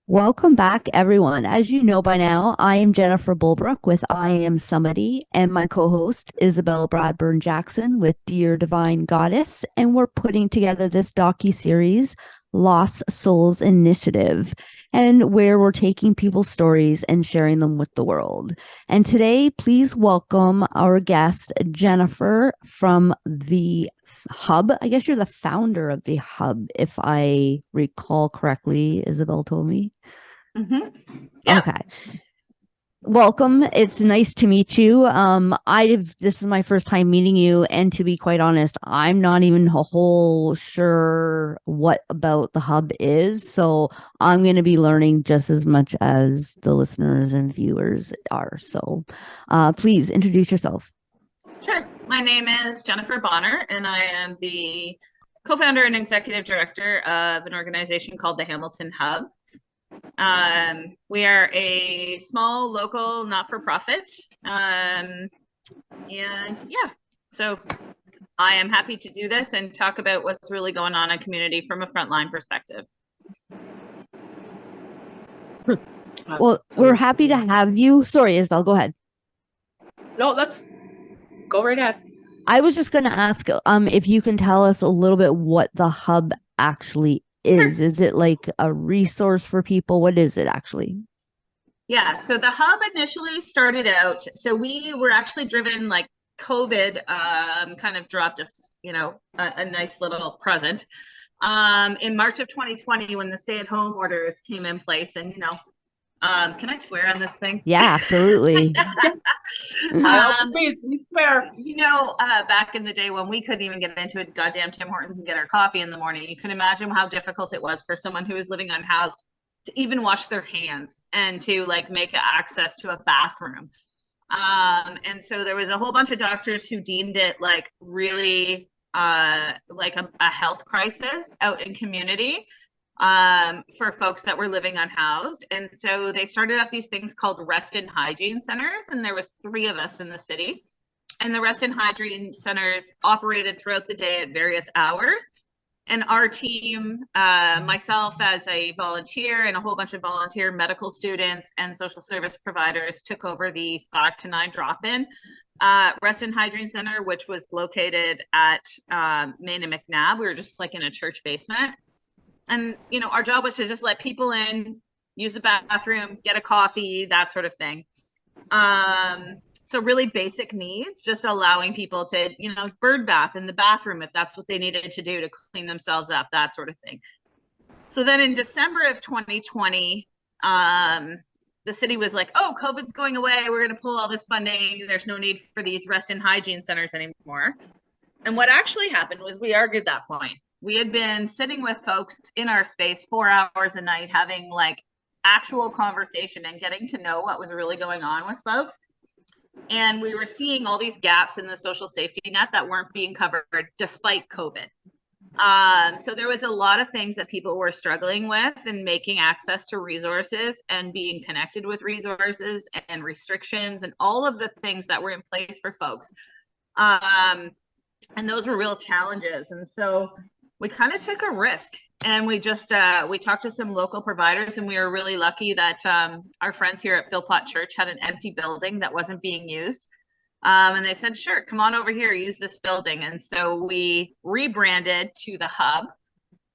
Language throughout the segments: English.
Welcome back, everyone. As you know by now, I am Jennifer Bulbrook with I Am Somebody, and my co host, Isabel Bradburn Jackson, with Dear Divine Goddess. And we're putting together this docu-series, Lost Souls Initiative, and where we're taking people's stories and sharing them with the world. And today, please welcome our guest, Jennifer from the Hub. I guess you're the founder of the Hub, if I recall correctly, Isabel told me. Yeah. Okay. Welcome. It's nice to meet you. This is my first time meeting you, and to be quite honest, I'm not even a whole sure what about the Hub is. So I'm going to be learning just as much as the listeners and viewers are. So please introduce yourself. Sure. My name is Jennifer Bonner, and I am the co-founder and executive director of an organization called the Hamilton Hub. We are a small local not-for-profit, and yeah, so I am happy to do this and talk about what's really going on in community from a frontline perspective. Well, we're happy to have you. Sorry, Isabel, go ahead. No, let's go right ahead. I was just going to ask if you can tell us a little bit what the Hub actually is. Is it like a resource for people? What is it actually? Yeah, so the Hub initially started out, so we were actually driven, like COVID kind of dropped us, a nice little present in March of 2020 when the stay-at-home orders came in place. And can I swear on this thing? Yeah, absolutely. We swear. Back in the day when we couldn't even get into a goddamn Tim Hortons and get our coffee in the morning, you can imagine how difficult it was for someone who was living unhoused to even wash their hands and to make access to a bathroom. And so there was a whole bunch of doctors who deemed it really like a health crisis out in community for folks that were living unhoused. And so they started up these things called rest and hygiene centers. And there was 3 of us in the city. And the rest and hygiene centers operated throughout the day at various hours. And our team, myself as a volunteer and a whole bunch of volunteer medical students and social service providers took over the 5 to 9 drop-in rest and hygiene center, which was located at Main and McNabb. We were just in a church basement. And, our job was to just let people in, use the bathroom, get a coffee, that sort of thing. So really basic needs, just allowing people to, bird bath in the bathroom if that's what they needed to do to clean themselves up, that sort of thing. So then in December of 2020, the city was like, oh, COVID's going away. We're going to pull all this funding. There's no need for these rest and hygiene centers anymore. And what actually happened was we argued that point. We had been sitting with folks in our space 4 hours a night, having actual conversation and getting to know what was really going on with folks. And we were seeing all these gaps in the social safety net that weren't being covered despite COVID. So there was a lot of things that people were struggling with and making access to resources and being connected with resources and restrictions and all of the things that were in place for folks. And those were real challenges. And so we kind of took a risk and we just we talked to some local providers, and we were really lucky that our friends here at Philpott Church had an empty building that wasn't being used. And they said, sure, come on over here, use this building. And so we rebranded to the Hub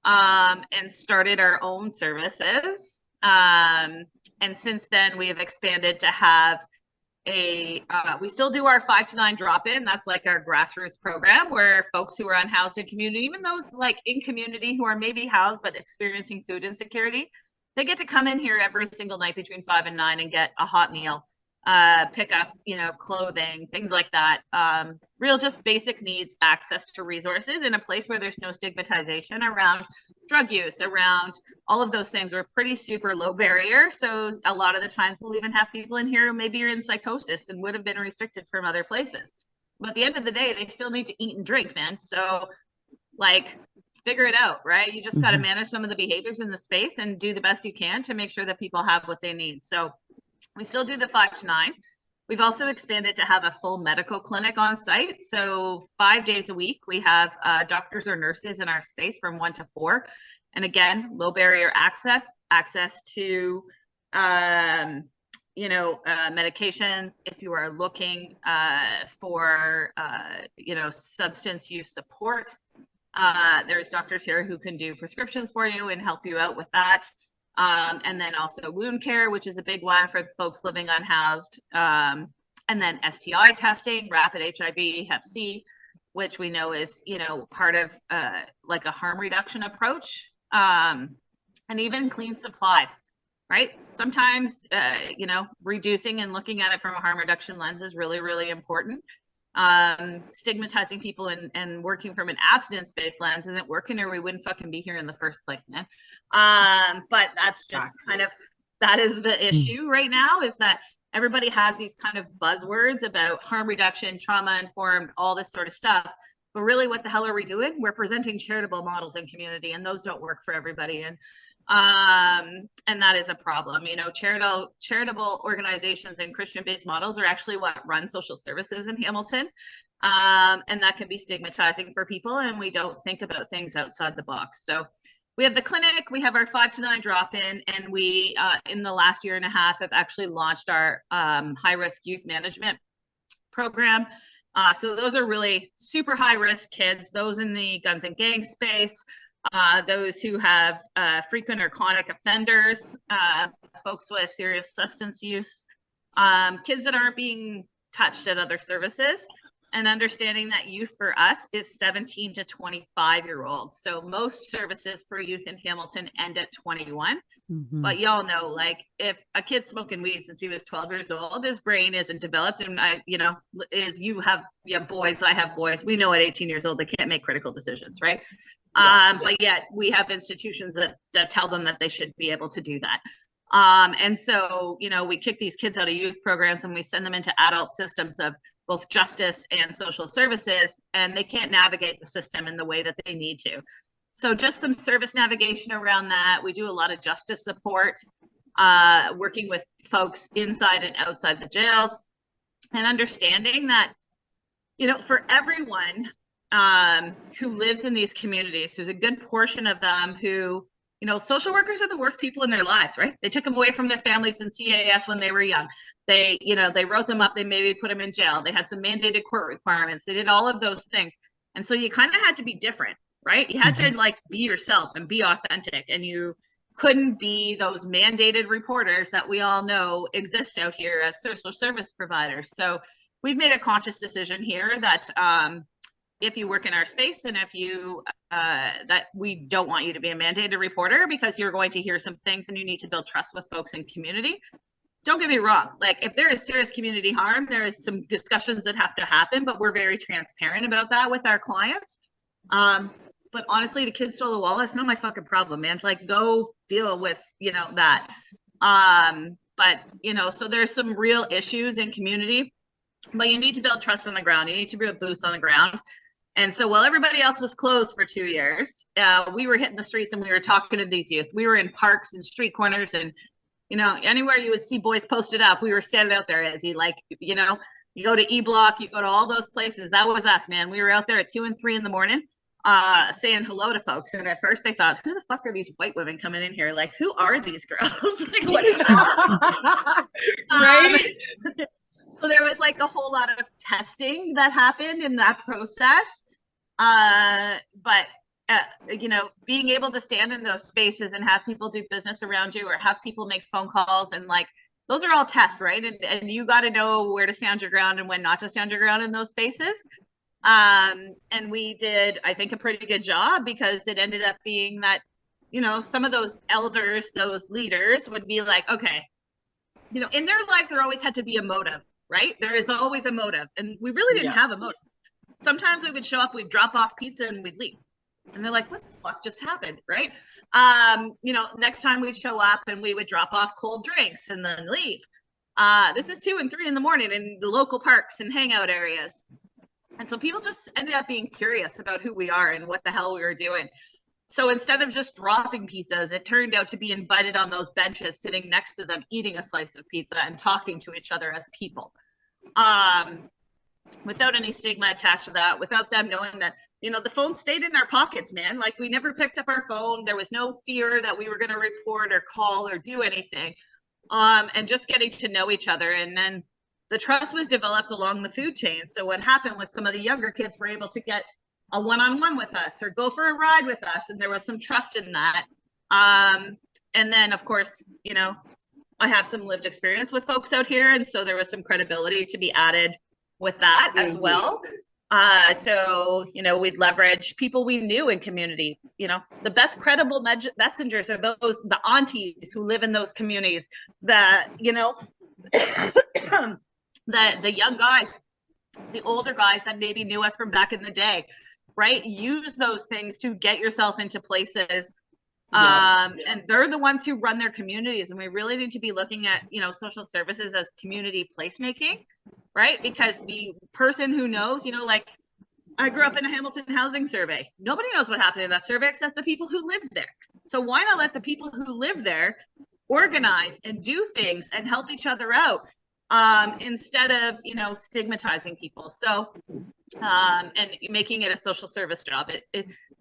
and started our own services. And since then, we have expanded to have we still do our 5 to 9 drop-in. That's our grassroots program where folks who are unhoused in community, even those in community who are maybe housed but experiencing food insecurity, they get to come in here every single night between 5 and 9 and get a hot meal, pick up, clothing, things like that. Real just basic needs, access to resources in a place where there's no stigmatization around drug use, around all of those things. Are pretty super low barrier. So a lot of the times we'll even have people in here who maybe are in psychosis and would have been restricted from other places. But at the end of the day, they still need to eat and drink, man. So figure it out, right? You just got to manage some of the behaviors in the space and do the best you can to make sure that people have what they need. So we still do the 5 to 9. We've also expanded to have a full medical clinic on site. So 5 days a week, we have doctors or nurses in our space from 1 to 4. And again, low barrier access to medications. If you are looking for substance use support, there's doctors here who can do prescriptions for you and help you out with that. And then also wound care, which is a big one for folks living unhoused. And then STI testing, rapid HIV, Hep C, which we know is, part of like a harm reduction approach, and even clean supplies, right? Sometimes, reducing and looking at it from a harm reduction lens is really, really important. Stigmatizing people and working from an abstinence-based lens isn't working, or we wouldn't fucking be here in the first place, man. But that's just that is the issue right now, is that everybody has these kind of buzzwords about harm reduction, trauma informed, all this sort of stuff. But really, what the hell are we doing? We're presenting charitable models in community, and those don't work for everybody. And that is a problem. Charitable organizations and Christian-based models are actually what run social services in Hamilton. And that can be stigmatizing for people, and we don't think about things outside the box. So we have the clinic, we have our 5 to 9 drop-in, and we, in the last year and a half, have actually launched our high-risk youth management program. So those are really super high-risk kids, those in the guns and gang space, those who have frequent or chronic offenders, folks with serious substance use, kids that aren't being touched at other services, and understanding that youth for us is 17 to 25-year-olds. So most services for youth in Hamilton end at 21. But y'all know, like, if a kid's smoking weed since he was 12 years old, his brain isn't developed. And you have boys, I have boys. We know at 18 years old, they can't make critical decisions, right? But yet we have institutions that tell them that they should be able to do that. And so, we kick these kids out of youth programs and we send them into adult systems of both justice and social services, and they can't navigate the system in the way that they need to. So just some service navigation around that. We do a lot of justice support, working with folks inside and outside the jails, and understanding that, for everyone who lives in these communities, there's a good portion of them who, social workers are the worst people in their lives, right? They took them away from their families in CAS when they were young. They wrote them up, they maybe put them in jail. They had some mandated court requirements. They did all of those things. And so you kind of had to be different, right? You had to be yourself and be authentic, and you couldn't be those mandated reporters that we all know exist out here as social service providers. So we've made a conscious decision here that if you work in our space, and if you that we don't want you to be a mandated reporter, because you're going to hear some things and you need to build trust with folks in community. Don't get me wrong, like, if there is serious community harm, there is some discussions that have to happen, but we're very transparent about that with our clients. But honestly, the kid stole the wallet. It's not my fucking problem, man. It's like, go deal with, that. But, so there's some real issues in community, but you need to build trust on the ground. You need to build boots on the ground. And so while everybody else was closed for 2 years, we were hitting the streets and we were talking to these youth. We were in parks and street corners, and, anywhere you would see boys posted up, we were standing out there. As you go to E Block, you go to all those places. That was us, man. We were out there at 2 and 3 in the morning, saying hello to folks. And at first they thought, who the fuck are these white women coming in here? Like, who are these girls? Like, what is wrong? Right? So there was like a whole lot of testing that happened in that process. But being able to stand in those spaces and have people do business around you, or have people make phone calls, and like, those are all tests, right? And you got to know where to stand your ground and when not to stand your ground in those spaces. And we did, I think, a pretty good job, because it ended up being that, some of those elders, those leaders would be like, okay, in their lives, there always had to be a motive, right? There is always a motive. And we really didn't have a motive. Sometimes we would show up, we'd drop off pizza and we'd leave. And they're like, what the fuck just happened, right? Next time we'd show up and we would drop off cold drinks and then leave. This is 2 and 3 in the morning in the local parks and hangout areas. And so people just ended up being curious about who we are and what the hell we were doing. So instead of just dropping pizzas, it turned out to be invited on those benches, sitting next to them, eating a slice of pizza and talking to each other as people. without any stigma attached to that, without them knowing that, you know, the phone stayed in our pockets, man. Like, we never picked up our phone. There was no fear that we were going to report or call or do anything. And just getting to know each other. And then the trust was developed along the food chain. So what happened was some of the younger kids were able to get a one-on-one with us or go for a ride with us. And there was some trust in that. And then, of course, you know, I have some lived experience with folks out here. And so there was some credibility to be added with that as well. So, you know, we'd leverage people we knew in community. You know, the best credible messengers are those, the aunties who live in those communities, that, you know, the young guys, the older guys that maybe knew us from back in the day, right? Use those things to get yourself into places. And they're the ones who run their communities. And we really need to be looking at, you know, social services as community placemaking, right? Because the person who knows, you know, like, I grew up in a Hamilton housing survey. Nobody knows what happened in that survey except the people who lived there. So why not let the people who live there organize and do things and help each other out, instead of, you know, stigmatizing people. So, and making it a social service job.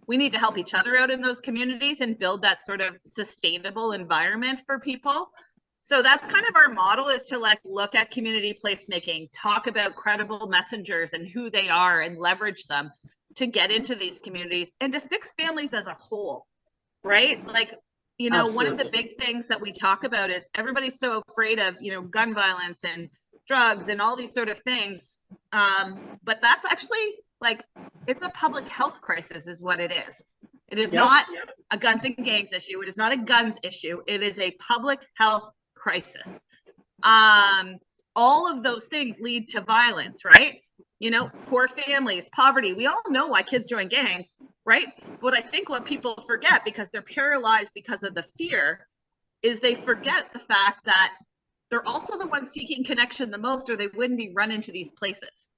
We need to help each other out in those communities and build that sort of sustainable environment for people. So that's kind of our model, is to like look at community placemaking, talk about credible messengers and who they are, and leverage them to get into these communities and to fix families as a whole, right? Like, you know, Absolutely. One of the big things that we talk about is everybody's so afraid of, you know, gun violence and drugs and all these sort of things. But that's actually, like, it's a public health crisis is what it is. It is not a guns and gangs issue. It is not a guns issue. It is a public health crisis. All of those things lead to violence, right? You know, poor families, poverty. We all know why kids join gangs, right? But I think what people forget, because they're paralyzed because of the fear, is they forget the fact that they're also the ones seeking connection the most, or they wouldn't be run into these places.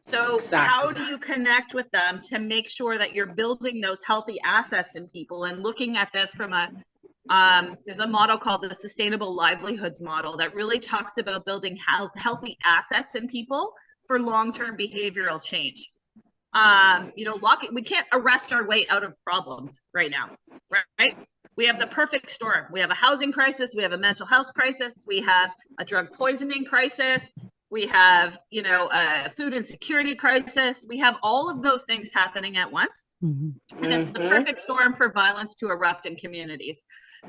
So how do you connect with them to make sure that you're building those healthy assets in people, and looking at this from a there's a model called the Sustainable Livelihoods model that really talks about building healthy assets in people for long-term behavioral change. You know, we can't arrest our way out of problems right now, right? We have the perfect storm. We have a housing crisis. We have a mental health crisis. We have a drug poisoning crisis. We have, you know, a food insecurity crisis. We have all of those things happening at once. Mm-hmm. And it's the perfect storm for violence to erupt in communities.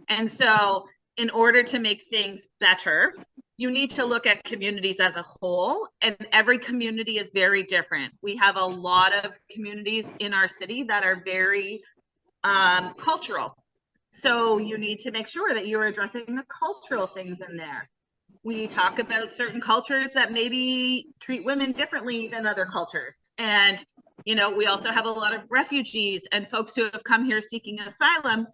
And so in order to make things better, you need to look at communities as a whole, and every community is very different. We have a lot of communities in our city that are very cultural. So you need to make sure that you're addressing the cultural things in there. We talk about certain cultures that maybe treat women differently than other cultures. And, you know, we also have a lot of refugees and folks who have come here seeking asylum,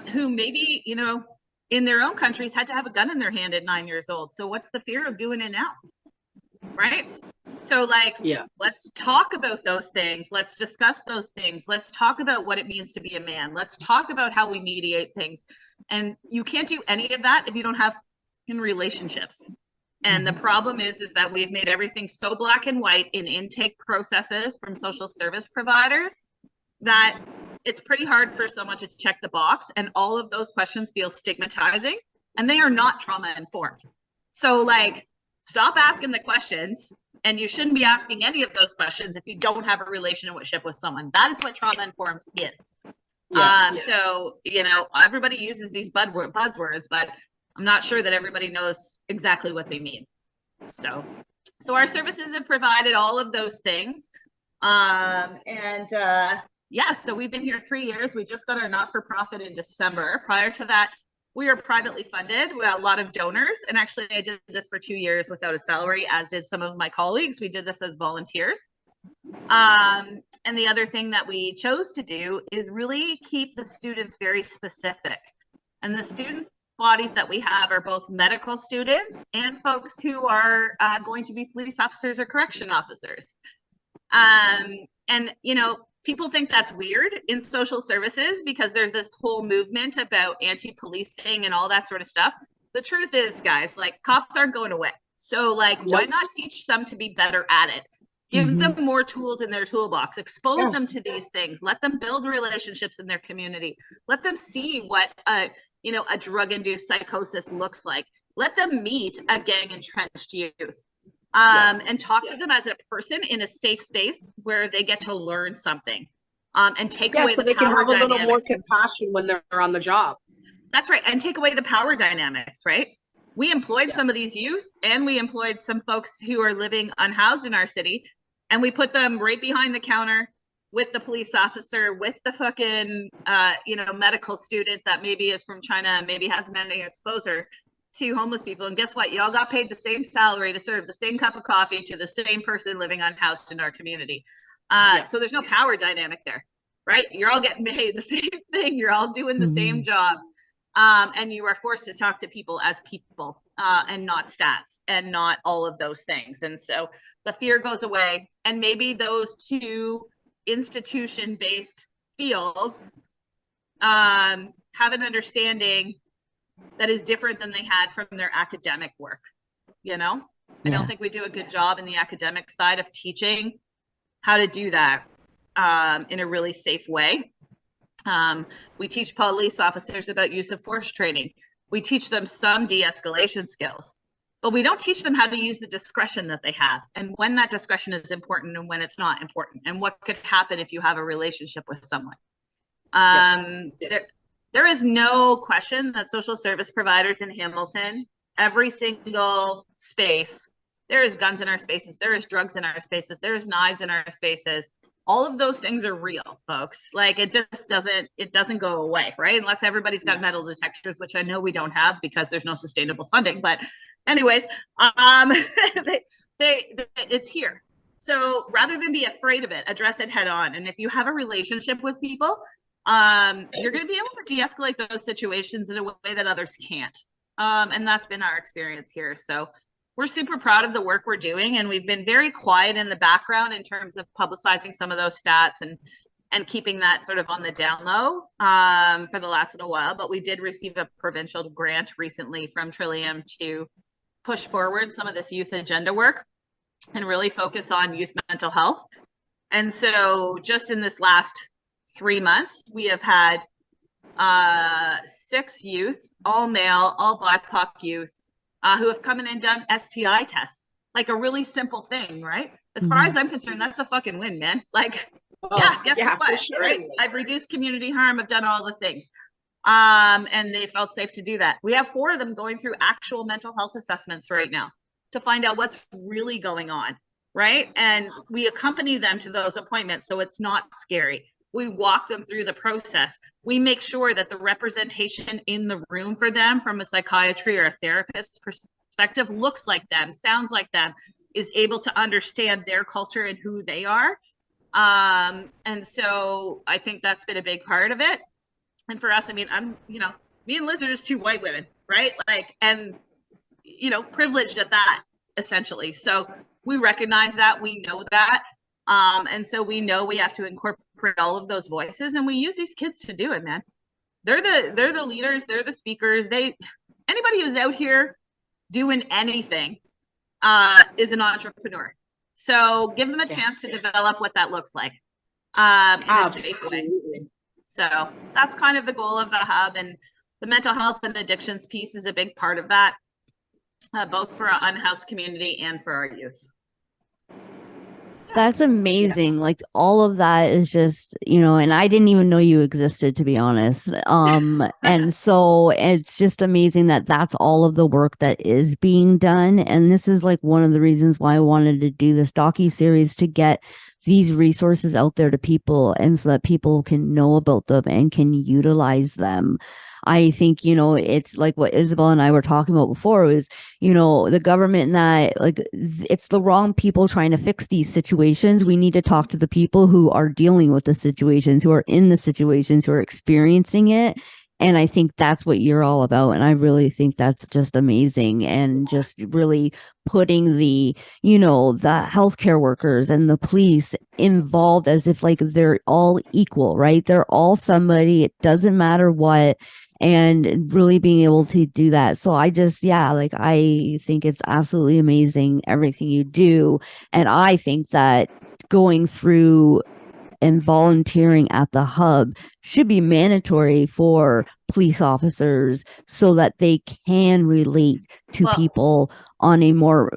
who maybe, you know, in their own countries had to have a gun in their hand at 9 years old. So what's the fear of doing it now? Right? So, like, let's talk about those things. Let's discuss those things. Let's talk about what it means to be a man. Let's talk about how we mediate things. And you can't do any of that if you don't have in relationships. And the problem is that we've made everything so black and white in intake processes from social service providers that it's pretty hard for someone to check the box, and all of those questions feel stigmatizing, and they are not trauma informed. So, like, stop asking the questions, and you shouldn't be asking any of those questions if you don't have a relationship with someone. That is what trauma informed is. So, you know, everybody uses these buzzwords, but I'm not sure that everybody knows exactly what they mean. So our services have provided all of those things. So we've been here 3 years. We just got our not-for-profit in December. Prior to that, we were privately funded with a lot of donors. And actually, I did this for 2 years without a salary, as did some of my colleagues. We did this as volunteers. And the other thing that we chose to do is really keep the students very specific. And the student bodies that we have are both medical students and folks who are going to be police officers or correction officers. And, you know, people think that's weird in social services because there's this whole movement about anti-policing and all that sort of stuff. The truth is, guys, like, cops aren't going away. So like, why not teach some to be better at it? Give them more tools in their toolbox, expose them to these things, let them build relationships in their community, let them see what a drug-induced psychosis looks like, let them meet a gang entrenched youth, and talk to them as a person in a safe space where they get to learn something, and take away so the they can power have a little dynamics. more compassion when they're on the job. That's right, and take away the power dynamics, right? We employed some of these youth, and we employed some folks who are living unhoused in our city, and we put them right behind the counter with the police officer, with the fucking medical student that maybe is from China and maybe hasn't had any exposure to homeless people. And guess what? Y'all got paid the same salary to serve the same cup of coffee to the same person living unhoused in our community. So there's no power dynamic there, right? You're all getting paid the same thing. You're all doing the same job. And you are forced to talk to people as people, and not stats and not all of those things. And so the fear goes away, and maybe those two institution-based fields have an understanding that is different than they had from their academic work. I don't think we do a good job in the academic side of teaching how to do that in a really safe way. We teach police officers about use of force training. We teach them some de-escalation skills, but we don't teach them how to use the discretion that they have, and when that discretion is important and when it's not important, and what could happen if you have a relationship with someone. There is no question that social service providers in Hamilton, every single space, there is guns in our spaces, there is drugs in our spaces, there is knives in our spaces. All of those things are real, folks. Like, it just doesn't go away, right? Unless everybody's got metal detectors, which I know we don't have because there's no sustainable funding. But anyways, it's here. So rather than be afraid of it, address it head on. And if you have a relationship with people, you're going to be able to de-escalate those situations in a way that others can't. And that's been our experience here. So we're super proud of the work we're doing, and we've been very quiet in the background in terms of publicizing some of those stats and keeping that sort of on the down low for the last little while. But we did receive a provincial grant recently from Trillium to push forward some of this youth agenda work and really focus on youth mental health. And so just in this last 3 months, we have had 6 youth, all male, all BIPOC youth, who have come in and done STI tests, like a really simple thing, right? As far as I'm concerned, that's a fucking win, man. Like, guess what? Sure. Right? I've reduced community harm. I've done all the things. And they felt safe to do that. We have 4 of them going through actual mental health assessments right now to find out what's really going on, right? And we accompany them to those appointments, so it's not scary. We walk them through the process. We make sure that the representation in the room for them from a psychiatry or a therapist perspective looks like them, sounds like them, is able to understand their culture and who they are. And so I think that's been a big part of it. And for us, I mean, me and Liz are just 2 white women, right? Like, and, privileged at that, essentially. So we recognize that, we know that. And so we know we have to incorporate all of those voices, and we use these kids to do it, man. They're the leaders, they're the speakers. Anybody who's out here doing anything is an entrepreneur. So give them a chance to develop what that looks like in a safe way. So that's kind of the goal of the hub, and the mental health and addictions piece is a big part of that, both for our unhoused community and for our youth. That's amazing. Like, all of that is just, and I didn't even know you existed, to be honest. And so it's just amazing that that's all of the work that is being done. And this is like one of the reasons why I wanted to do this docu-series, to get these resources out there to people, and so that people can know about them and can utilize them. I think, it's like what Isabel and I were talking about before, is, the government, and that, like, it's the wrong people trying to fix these situations. We need to talk to the people who are dealing with the situations, who are in the situations, who are experiencing it. And I think that's what you're all about. And I really think that's just amazing. And just really putting the healthcare workers and the police involved as if like they're all equal, right? They're all somebody. It doesn't matter what. and really being able to do that. So I just, yeah, like I think it's absolutely amazing everything you do. And I think that going through and volunteering at the hub should be mandatory for police officers so that they can relate to Well, people on a more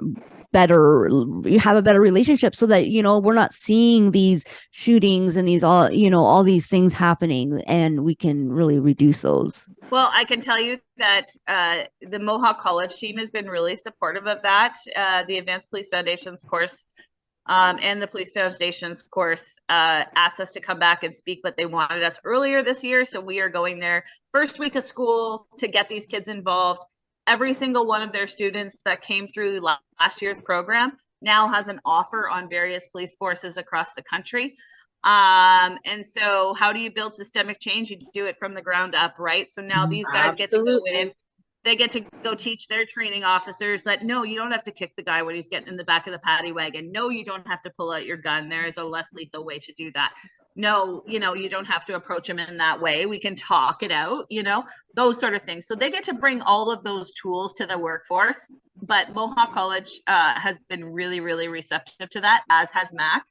better, you have a better relationship, so that we're not seeing these shootings and these all these things happening, and we can really reduce those. well, I can tell you that the Mohawk College team has been really supportive of that. The Advanced Police Foundations course and the Police Foundations course asked us to come back and speak, but they wanted us earlier this year. So we are going there first week of school to get these kids involved. Every single one of their students that came through last year's program now has an offer on various police forces across the country. And so how do you build systemic change? You do it from the ground up, right? So now these guys get to go in, they get to go teach their training officers that no, you don't have to kick the guy when he's getting in the back of the paddy wagon. No, you don't have to pull out your gun. There is a less lethal way to do that. No, you don't have to approach him in that way. We can talk it out, those sort of things. So they get to bring all of those tools to the workforce. But Mohawk College has been really, really receptive to that, as has MAC,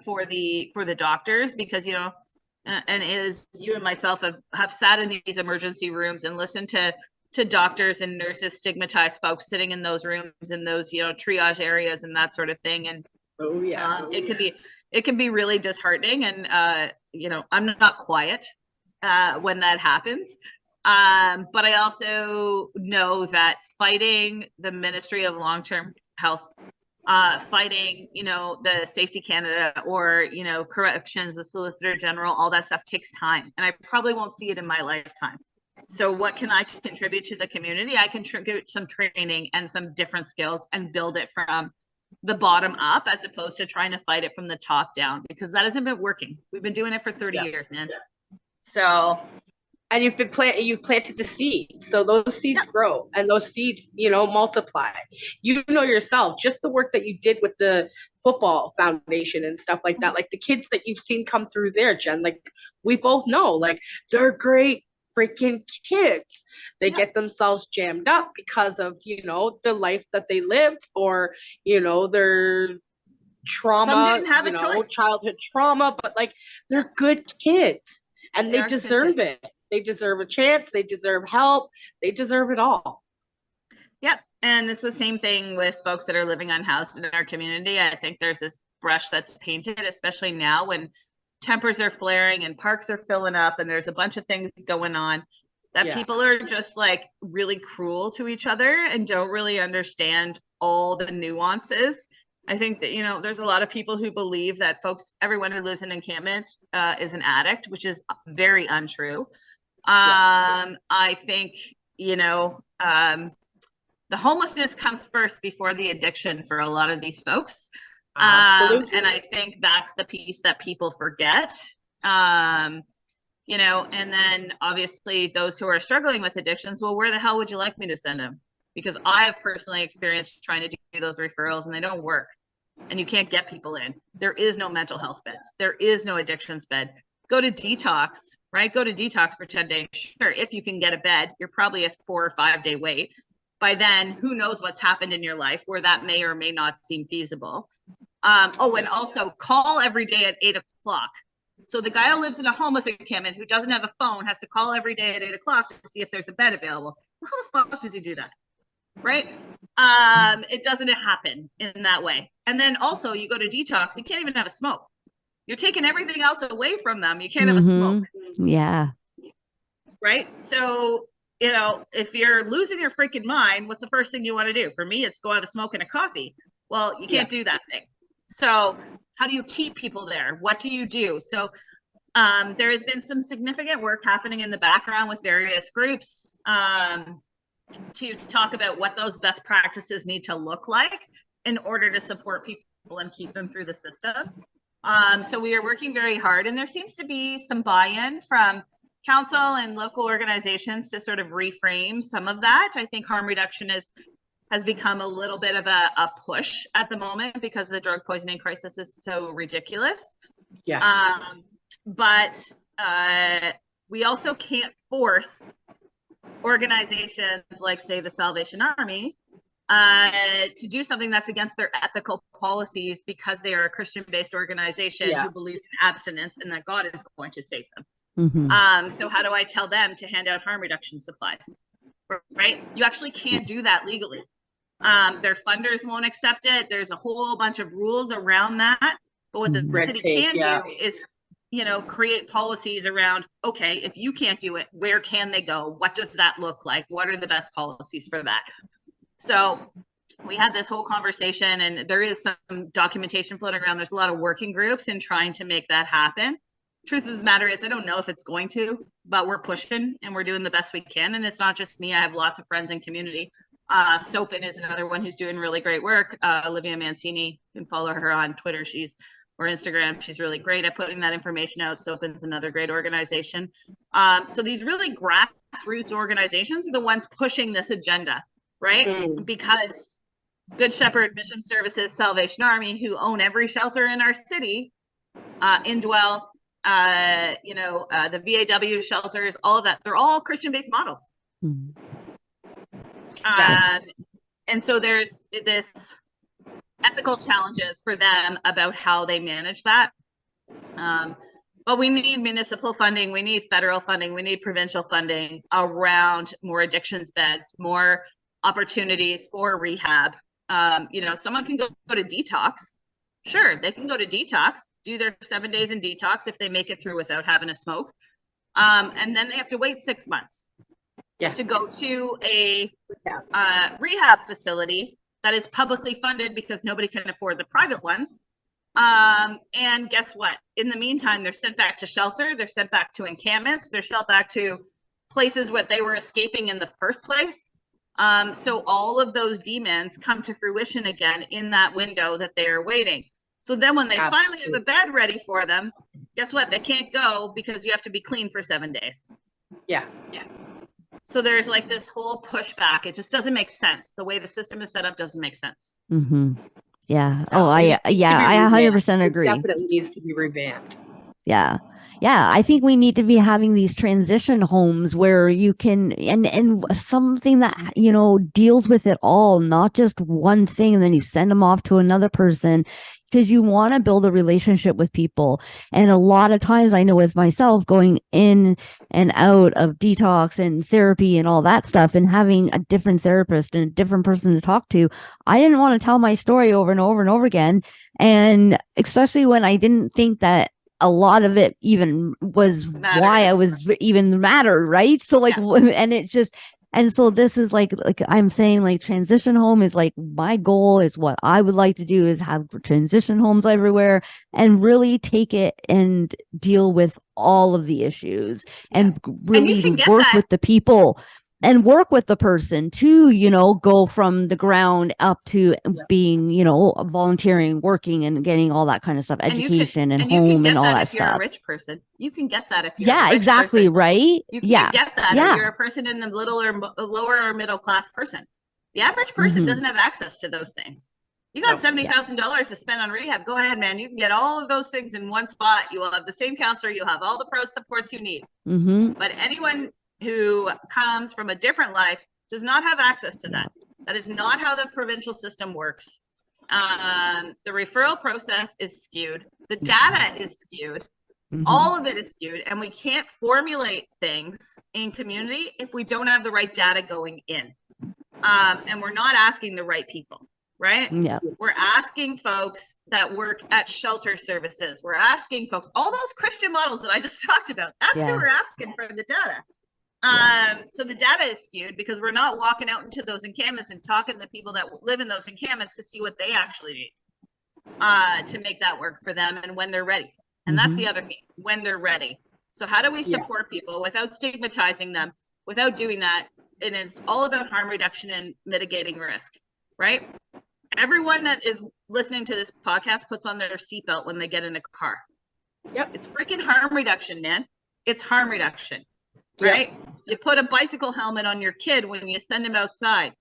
for the doctors, because and as you and myself have sat in these emergency rooms and listened to doctors and nurses stigmatize folks sitting in those rooms, in those triage areas and that sort of thing. And it can be really disheartening. And I'm not quiet when that happens. But I also know that fighting the Ministry of Long-Term Health, fighting, the Safety Canada, or, corrections, the Solicitor General, all that stuff takes time. And I probably won't see it in my lifetime. So what can I contribute to the community? I contribute some training and some different skills and build it from the bottom up, as opposed to trying to fight it from the top down, because that hasn't been working. We've been doing it for 30 years, man. So. And you've planted the seeds, so those seeds grow, and those seeds multiply. Yourself, just the work that you did with the football foundation and stuff like that, like the kids that you've seen come through there, Jen, like we both know, like they're great freaking kids. They get themselves jammed up because of the life that they lived, or their trauma. Some didn't have a choice. Childhood trauma, but like they're good kids, and they deserve it. They deserve a chance. They deserve help. They deserve it all. Yep. And it's the same thing with folks that are living unhoused in our community. I think there's this brush that's painted, especially now when tempers are flaring and parks are filling up and there's a bunch of things going on, that people are just like really cruel to each other and don't really understand all the nuances. I think that, there's a lot of people who believe that everyone who lives in encampment is an addict, which is very untrue. I think, the homelessness comes first before the addiction for a lot of these folks. And I think that's the piece that people forget. And then obviously those who are struggling with addictions, well, where the hell would you like me to send them? Because I have personally experienced trying to do those referrals and they don't work. And you can't get people in. There is no mental health beds. There is no addictions bed. Go to detox, right? Go to detox for 10 days. Sure, if you can get a bed, you're probably a 4 or 5 day wait. By then, who knows what's happened in your life where that may or may not seem feasible. And also call every day at 8 o'clock. So the guy who lives in a homeless encampment who doesn't have a phone has to call every day at 8 o'clock to see if there's a bed available. Well, how the fuck does he do that? Right? It doesn't happen in that way. And then also you go to detox, you can't even have a smoke. You're taking everything else away from them. You can't have a smoke. Yeah. Right? So, if you're losing your freaking mind, what's the first thing you want to do? For me, it's go have a smoke and a coffee. Well, you can't do that thing. So how do you keep people there? What do you do? So there has been some significant work happening in the background with various groups to talk about what those best practices need to look like in order to support people and keep them through the system. So we are working very hard, and there seems to be some buy-in from council and local organizations to sort of reframe some of that. I think harm reduction has become a little bit of a push at the moment because the drug poisoning crisis is so ridiculous. Yeah. But we also can't force organizations like, say, the Salvation Army to do something that's against their ethical policies because they are a Christian-based organization who believes in abstinence and that God is going to save them. So how do I tell them to hand out harm reduction supplies? Right? You actually can't do that legally. Their funders won't accept it. There's a whole bunch of rules around that. But what the city can do is, create policies around, okay, if you can't do it, where can they go? What does that look like? What are the best policies for that? So we had this whole conversation, and there is some documentation floating around. There's a lot of working groups in trying to make that happen. Truth of the matter is, I don't know if it's going to, but we're pushing and we're doing the best we can. And it's not just me. I have lots of friends in community. Soapin is another one who's doing really great work. Olivia Mancini, you can follow her on Twitter or Instagram. She's really great at putting that information out. Soapin's another great organization. So these really grassroots organizations are the ones pushing this agenda, right? Because Good Shepherd Mission Services, Salvation Army, who own every shelter in our city, Indwell, the VAW shelters, all of that, they're all Christian-based models. And so there's this ethical challenges for them about how they manage that. But we need municipal funding, we need federal funding, we need provincial funding around more addictions beds, more opportunities for rehab. Someone can go to detox. Sure, they can go to detox, do their 7 days in detox if they make it through without having a smoke. And then they have to wait 6 months to go to a rehab facility that is publicly funded because nobody can afford the private ones. And guess what? In the meantime, they're sent back to shelter, they're sent back to encampments, they're sent back to places where they were escaping in the first place. So all of those demons come to fruition again in that window that they are waiting. So then when they finally have a bed ready for them, guess what? They can't go because you have to be clean for 7 days. Yeah. So there's like this whole pushback. It just doesn't make sense. The way the system is set up doesn't make sense. Yeah. So, I 100% agree. It definitely needs to be revamped. Yeah. I think we need to be having these transition homes where you can, and something that, deals with it all, not just one thing, and then you send them off to another person, because you want to build a relationship with people. And a lot of times I know with myself going in and out of detox and therapy and all that stuff, and having a different therapist and a different person to talk to, I didn't want to tell my story over and over and over again. And especially when I didn't think that a lot of it even was why I was even mattered, right? So and it just, and so this is like I'm saying, like, transition home is like my goal, is what I would like to do, is have transition homes everywhere and really take it and deal with all of the issues and really work with the people and work with the person to, go from the ground up to being, volunteering, working, and getting all that kind of stuff, education and home and all that stuff. If you're a rich person, you can get that if you're a rich exactly person. Right. You can get that if you're a person in the little or lower or middle class person. The average person doesn't have access to those things. You got $70,000 to spend on rehab. Go ahead, man. You can get all of those things in one spot. You will have the same counselor. You'll have all the pro supports you need. But anyone who comes from a different life does not have access to that. That is not how the provincial system works. The referral process is skewed. The data is skewed. All of it is skewed, and we can't formulate things in community if we don't have the right data going in. And we're not asking the right people, right? We're asking folks that work at shelter services. We're asking folks, all those Christian models that I just talked about, that's who we're asking for the data. So the data is skewed because we're not walking out into those encampments and talking to the people that live in those encampments to see what they actually need to make that work for them and when they're ready. And that's the other thing, when they're ready. So how do we support people without stigmatizing them, without doing that? And it's all about harm reduction and mitigating risk, right? Everyone that is listening to this podcast puts on their seatbelt when they get in a car. It's freaking harm reduction, man. It's harm reduction. Right? You put a bicycle helmet on your kid when you send him outside,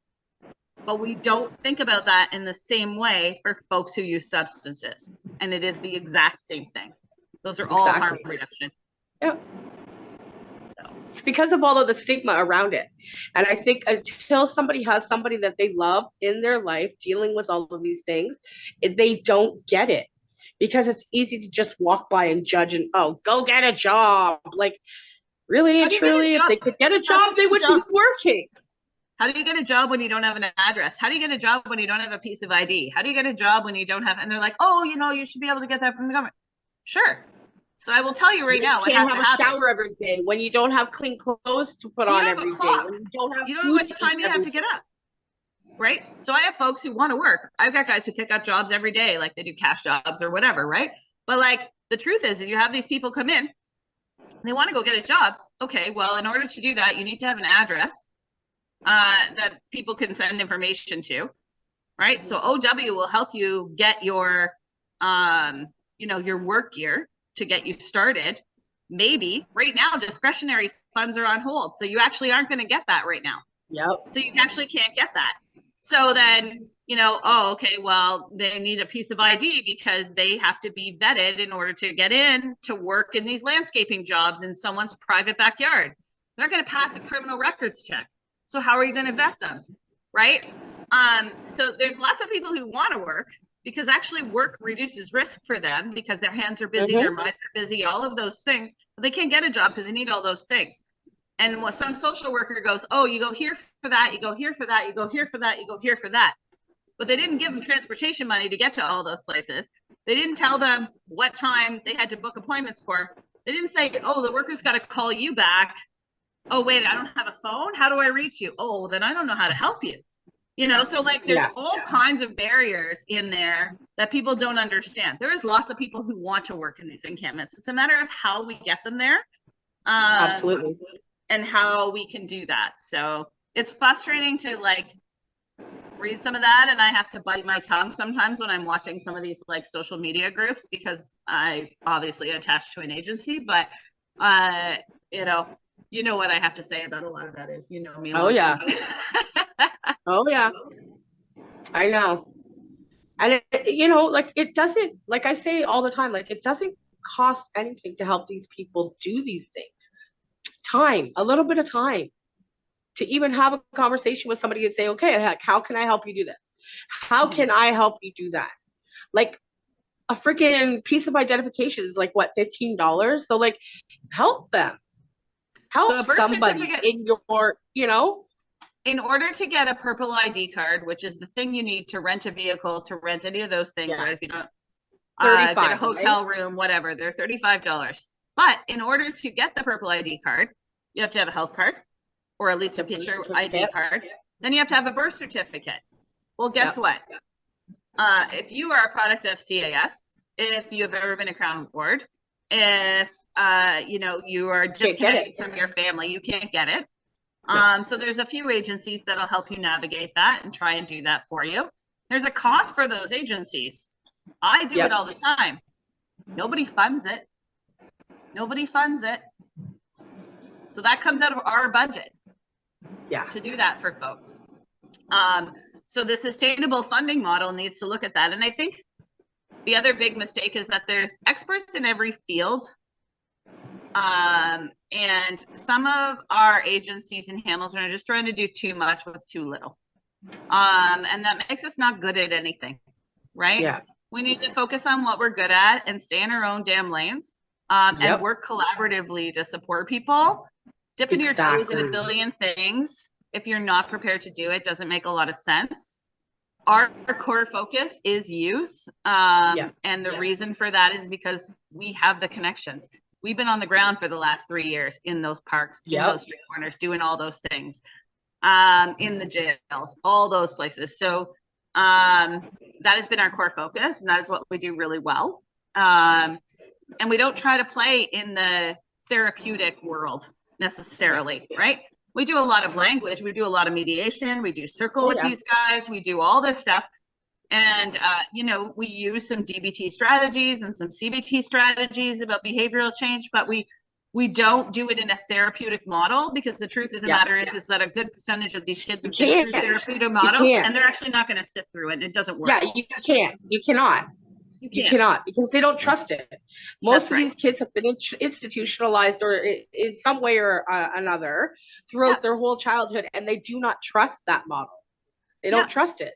but we don't think about that in the same way for folks who use substances, and it is the exact same thing. Those are all harm reduction. It's because of all of the stigma around it. And I think until somebody has somebody that they love in their life dealing with all of these things, they don't get it, because it's easy to just walk by and judge and, oh, go get a job. Like, really and truly, if they could get a job, they would be working. How do you get a job when you don't have an address? How do you get a job when you don't have a piece of ID? How do you get a job when you don't have, and they're like, oh, you know, you should be able to get that from the government. Sure. So I will tell you right now what has to happen. You can't have a shower every day, when you don't have clean clothes to put on every day, when you don't know what time you have to get up, right? So I have folks who want to work. I've got guys who pick up jobs every day, like they do cash jobs or whatever, right? But like the truth is you have these people come in, they want to go get a job. Okay, well, in order to do that, you need to have an address that people can send information to, right? So OW will help you get your, your work gear to get you started. Maybe right now discretionary funds are on hold, so you actually aren't going to get that right now. Yep. So you actually can't get that. So then, oh, okay, well, they need a piece of ID because they have to be vetted in order to get in to work in these landscaping jobs in someone's private backyard. They're not going to pass a criminal records check. So how are you going to vet them, right? So there's lots of people who want to work, because actually work reduces risk for them because their hands are busy, their minds are busy, all of those things. But they can't get a job because they need all those things. And when some social worker goes, oh, you go here for that, you go here for that, you go here for that, you go here for that. But they didn't give them transportation money to get to all those places. They didn't tell them what time they had to book appointments for. They didn't say, oh, the worker's got to call you back. Oh, wait, I don't have a phone. How do I reach you? Oh, then I don't know how to help you. So like there's all kinds of barriers in there that people don't understand. There is lots of people who want to work in these encampments. It's a matter of how we get them there. Absolutely. And how we can do that. So it's frustrating to like read some of that, and I have to bite my tongue sometimes when I'm watching some of these like social media groups, because I obviously attach to an agency, but you know what I have to say about a lot of that is, me. Oh yeah. Oh yeah. I know. And like it doesn't, like I say all the time, like it doesn't cost anything to help these people do these things. Time, a little bit of time to even have a conversation with somebody and say, okay, like, how can I help you do this? How can I help you do that? Like a freaking piece of identification is like what, $15? So like help them. Help somebody in your, In order to get a purple ID card, which is the thing you need to rent a vehicle, to rent any of those things, right? If you don't get a hotel room, whatever, they're $35. But in order to get the purple ID card, you have to have a health card, or at least a picture ID card. Then you have to have a birth certificate. Well, guess what? If you are a product of CAS, if you have ever been a Crown Ward, if you are disconnected from your family, you can't get it. So there's a few agencies that'll help you navigate that and try and do that for you. There's a cost for those agencies. I do it all the time. Nobody funds it. Nobody funds it. So that comes out of our budget to do that for folks. So the sustainable funding model needs to look at that. And I think the other big mistake is that there's experts in every field. And some of our agencies in Hamilton are just trying to do too much with too little. And that makes us not good at anything, right? Yeah. We need to focus on what we're good at and stay in our own damn lanes, and work collaboratively to support people. Dipping your toes in a billion things, if you're not prepared to do it, doesn't make a lot of sense. Our core focus is youth. And the reason for that is because we have the connections. We've been on the ground for the last 3 years in those parks, in those street corners, doing all those things, in the jails, all those places. So that has been our core focus, and that is what we do really well. And we don't try to play in the therapeutic world necessarily, right? We do a lot of language. We do a lot of mediation. We do circle with these guys. We do all this stuff. And, we use some DBT strategies and some CBT strategies about behavioral change, but we don't do it in a therapeutic model, because the truth of the matter is that a good percentage of these kids have been through therapeutic models, and they're actually not going to sit through it. It doesn't work. Yeah, you can't. You cannot. You cannot, because they don't trust it. Most of these kids have been institutionalized or in some way or another throughout their whole childhood, and they do not trust that model. They don't trust it.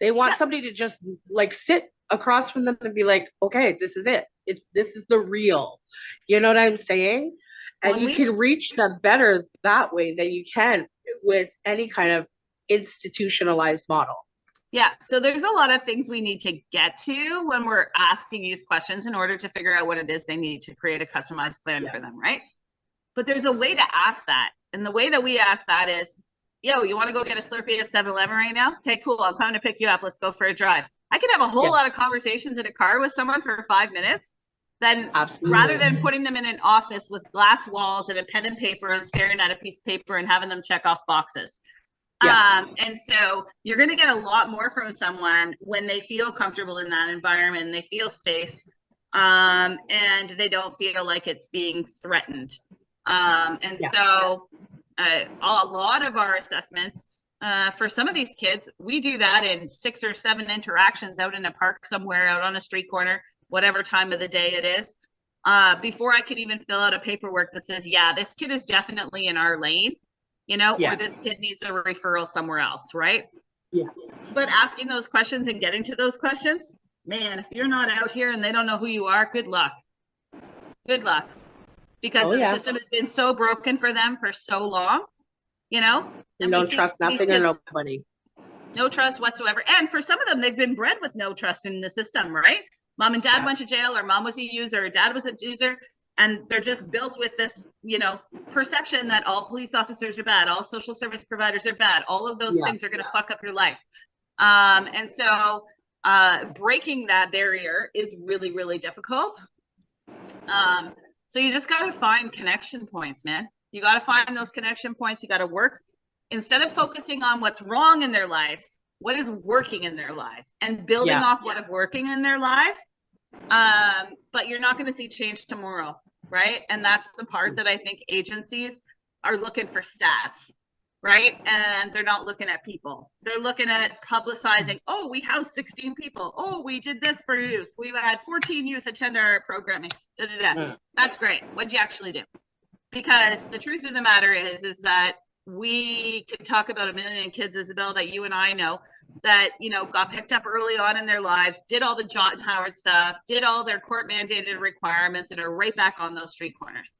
They want somebody to just like sit across from them and be like, okay, this is it. This is the real. You know what I'm saying? And you can reach them better that way than you can with any kind of institutionalized model. Yeah, so there's a lot of things we need to get to when we're asking youth questions in order to figure out what it is they need to create a customized plan for them, right? But there's a way to ask that. And the way that we ask that is, yo, you want to go get a Slurpee at 7-Eleven right now? Okay, cool. I'm coming to pick you up. Let's go for a drive. I could have a whole lot of conversations in a car with someone for 5 minutes. Then rather than putting them in an office with glass walls and a pen and paper and staring at a piece of paper and having them check off boxes. And so you're going to get a lot more from someone when they feel comfortable in that environment, and they feel space, and they don't feel like it's being threatened. So a lot of our assessments for some of these kids, we do that in 6 or 7 interactions out in a park somewhere, out on a street corner, whatever time of the day it is, before I could even fill out a paperwork that says, yeah, this kid is definitely in our lane. You know, or this kid needs a referral somewhere else, right? Yeah. But asking those questions and getting to those questions, man, if you're not out here and they don't know who you are, good luck. Good luck. Because the system has been so broken for them for so long, you know? And don't trust nothing or nobody. No trust whatsoever. And for some of them, they've been bred with no trust in the system, right? Mom and dad went to jail, or mom was a user, or dad was a user. And they're just built with this, you know, perception that all police officers are bad, all social service providers are bad. All of those things are going to fuck up your life. And so breaking that barrier is really, really difficult. So you just got to find connection points, man. You got to find those connection points. You got to work. Instead of focusing on what's wrong in their lives, what is working in their lives, and building off what is working in their lives. But you're not going to see change tomorrow, right? And that's the part that I think agencies are looking for stats, right? And they're not looking at people. They're looking at publicizing, oh, we housed 16 people. Oh, we did this for youth. We had 14 youth attend our programming. That's great. What'd you actually do? Because the truth of the matter is that we can talk about 1 million kids, Isabel, that you and I know that, you know, got picked up early on in their lives, did all the John Howard stuff, did all their court mandated requirements, and are right back on those street corners.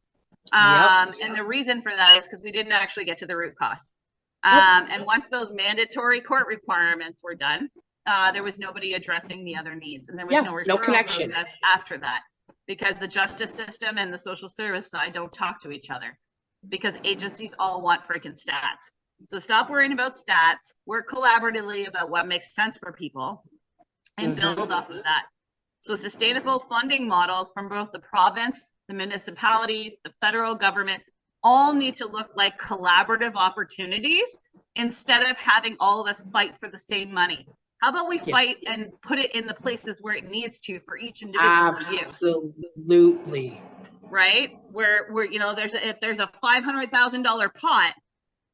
And the reason for that is because we didn't actually get to the root cause. And once those mandatory court requirements were done, there was nobody addressing the other needs, and there was no referral process after that, because the justice system and the social service side don't talk to each other, because agencies all want freaking stats. So stop worrying about stats, work collaboratively about what makes sense for people, and build off of that. So sustainable funding models from both the province, the municipalities, the federal government, all need to look like collaborative opportunities instead of having all of us fight for the same money. How about we fight and put it in the places where it needs to for each individual Absolutely. Right? Where you know, if there's a $500,000 pot,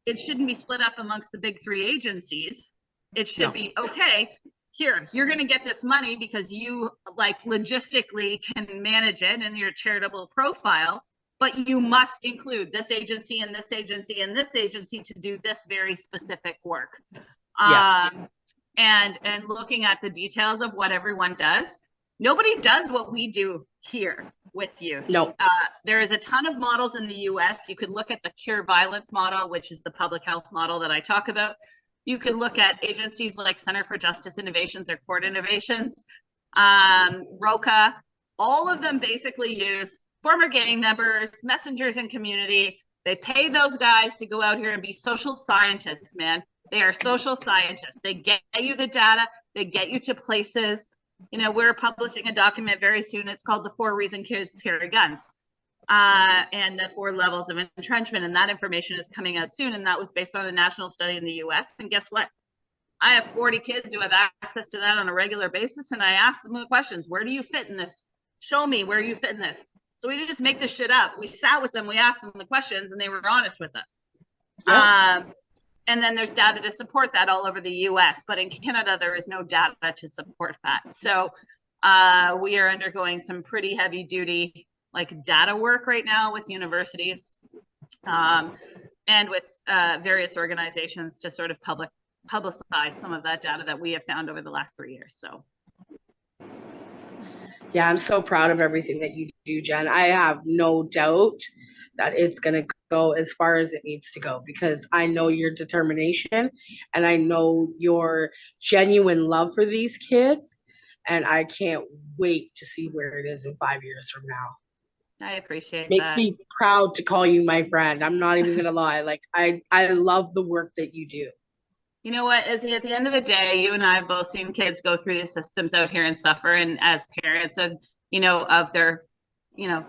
it shouldn't be split up amongst the big 3 agencies. It should be, okay, here, you're going to get this money because you like logistically can manage it in your charitable profile, but you must include this agency and this agency and this agency to do this very specific work. And looking at the details of what everyone does. Nobody does what we do here with youth. No. There is a ton of models in the US. You could look at the Cure Violence model, which is the public health model that I talk about. You can look at agencies like Center for Justice Innovations or Court Innovations, ROCA. All of them basically use former gang members, messengers in community. They pay those guys to go out here and be social scientists, man. They are social scientists. They get you the data. They get you to places. You know, we're publishing a document very soon. It's called The 4 Reasons Kids Carry Guns, and the 4 levels of entrenchment. And that information is coming out soon. And that was based on a national study in the US. And guess what? I have 40 kids who have access to that on a regular basis. And I ask them the questions, where do you fit in this? Show me where you fit in this. So we didn't just make this shit up. We sat with them, we asked them the questions, and they were honest with us. And then there's data to support that all over the US, but in Canada, there is no data to support that. So We are undergoing some pretty heavy duty like data work right now with universities and with various organizations to sort of publicize some of that data that we have found over the last 3 years. So yeah, I'm so proud of everything that you do, Jen. I have no doubt that it's going to go as far as it needs to go, because I know your determination and I know your genuine love for these kids. And I can't wait to see where it is in 5 years from now. I appreciate Makes that. me proud to call you my friend. I'm not even going to lie. Like, I love the work that you do. You know what, Izzy, at the end of the day, you and I have both seen kids go through these systems out here and suffer. And as parents of, of their,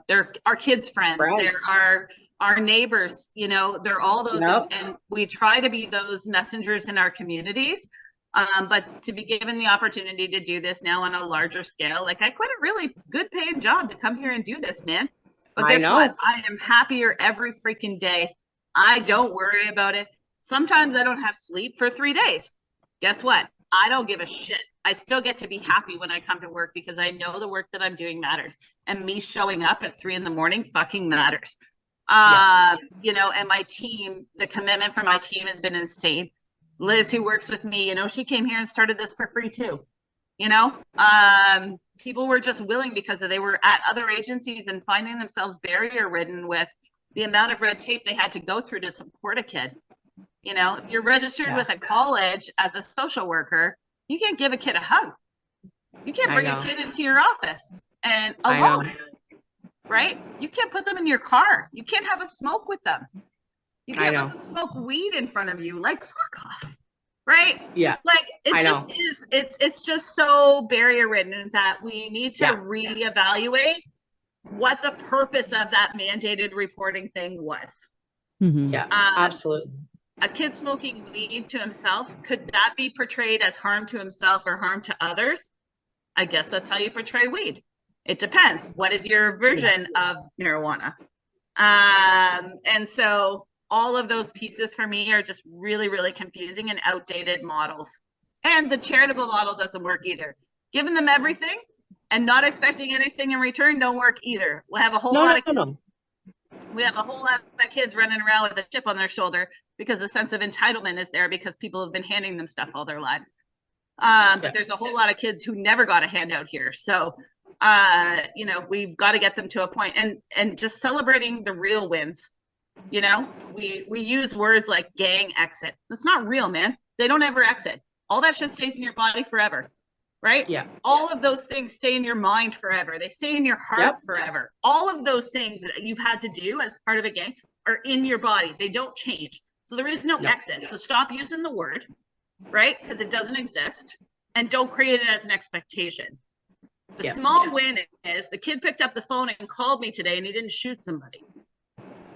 they're our kids' friends. They're our neighbors, they're all those. Yep. And we try to be those messengers in our communities. But to be given the opportunity to do this now on a larger scale, like I quit a really good paying job to come here and do this, man. But guess what? I am happier every freaking day. I don't worry about it. Sometimes I don't have sleep for 3 days. Guess what? I don't give a shit. I still get to be happy when I come to work because I know the work that I'm doing matters. And me showing up at 3 a.m. fucking matters. And my team, the commitment from my team has been insane. Liz, who works with me, she came here and started this for free too. People were just willing because they were at other agencies and finding themselves barrier ridden with the amount of red tape they had to go through to support a kid. If you're registered with a college as a social worker, you can't give a kid a hug. You can't bring a kid into your office and alone, right? You can't put them in your car. You can't have a smoke with them. You can't let them smoke weed in front of you. Like, fuck off, right? Yeah. Like, it's just so barrier ridden that we need to reevaluate what the purpose of that mandated reporting thing was. Mm-hmm. Yeah, absolutely. A kid smoking weed to himself, could that be portrayed as harm to himself or harm to others? I guess that's how you portray weed. It depends. What is your version of marijuana? And so all of those pieces for me are just really, really confusing and outdated models. And the charitable model doesn't work either. Giving them everything and not expecting anything in return don't work either. We'll have a whole lot of kids. We have a whole lot of kids running around with a chip on their shoulder because the sense of entitlement is there because people have been handing them stuff all their lives. But there's a whole lot of kids who never got a handout here. So, we've got to get them to a point and just celebrating the real wins. We use words like gang exit. That's not real, man. They don't ever exit. All that shit stays in your body forever. Right? Yeah. All of those things stay in your mind forever. They stay in your heart forever. All of those things that you've had to do as part of a gang are in your body. They don't change. So there is no exit. So stop using the word, right? Because it doesn't exist. And don't create it as an expectation. The small win is the kid picked up the phone and called me today and he didn't shoot somebody.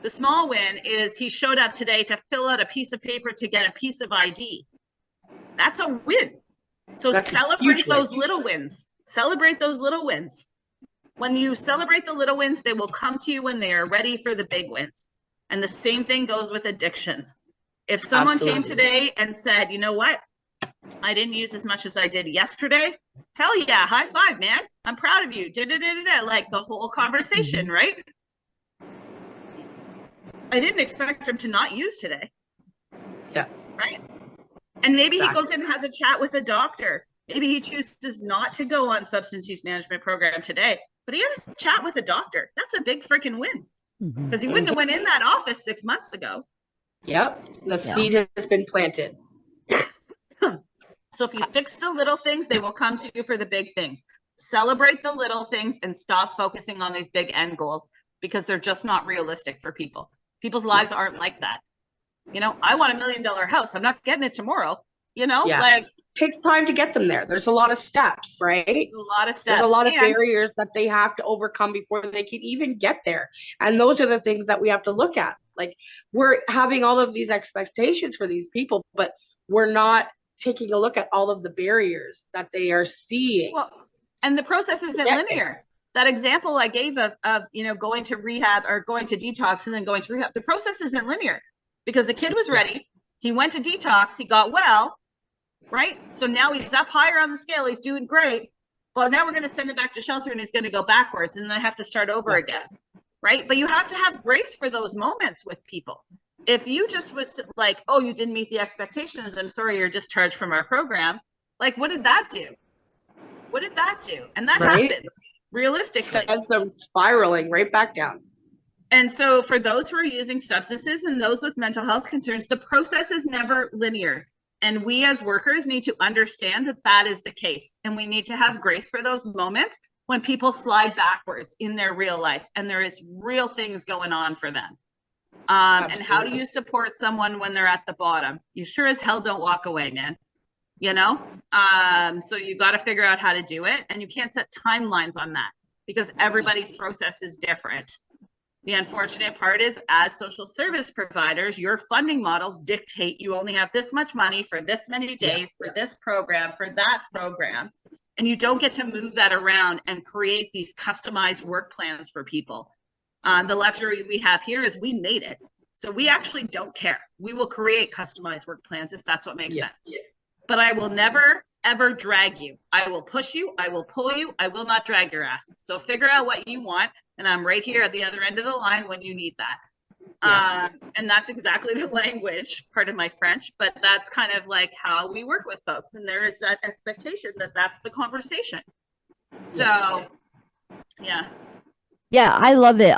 The small win is he showed up today to fill out a piece of paper to get a piece of ID. That's a win. So celebrate those little wins. Celebrate those little wins. When you celebrate the little wins, they will come to you when they are ready for the big wins. And the same thing goes with addictions. If someone came today and said, you know what? I didn't use as much as I did yesterday. Hell yeah, high five, man. I'm proud of you. Like the whole conversation, right? I didn't expect him to not use today. Yeah. Right? And maybe he goes in and has a chat with a doctor. Maybe he chooses not to go on substance use management program today, but he had a chat with a doctor. That's a big freaking win because he wouldn't have went in that office 6 months ago. Yep. The seed has been planted. So if you fix the little things, they will come to you for the big things. Celebrate the little things and stop focusing on these big end goals because they're just not realistic for people. People's lives aren't like that. I want $1 million house. I'm not getting it tomorrow. Like it takes time to get them there. There's a lot of steps, right? A lot of steps. There's a lot of barriers that they have to overcome before they can even get there. And those are the things that we have to look at. Like we're having all of these expectations for these people, but we're not taking a look at all of the barriers that they are seeing. Well, and the process isn't linear. That example I gave of going to rehab or going to detox and then going to rehab, the process isn't linear. Because the kid was ready, he went to detox, he got well, right? So now he's up higher on the scale, he's doing great. well, now we're going to send it back to shelter and it's going to go backwards, and then I have to start over again. Right. But you have to have grace for those moments with people. If you just was like, oh, you didn't meet the expectations, I'm sorry, you're discharged from our program. Like, what did that do? What did that do? And that happens realistically. Sends them spiraling right back down. And so for those who are using substances and those with mental health concerns, the process is never linear. And we as workers need to understand that that is the case. And we need to have grace for those moments when people slide backwards in their real life and there is real things going on for them. And how do you support someone when they're at the bottom? You sure as hell don't walk away, man. You know? So you got to figure out how to do it. And you can't set timelines on that because everybody's process is different. The unfortunate part is, as social service providers, your funding models dictate you only have this much money for this many days, for this program, for that program. And you don't get to move that around and create these customized work plans for people. The luxury we have here is we made it. So we actually don't care. We will create customized work plans if that's what makes sense. But I will never, ever drag you. I will push you. I will pull you. I will not drag your ass. So figure out what you want. And I'm right here at the other end of the line when you need that. And that's exactly the language, pardon my French, but that's kind of like how we work with folks. And there is that expectation that that's the conversation. So, yeah. Yeah, I love it.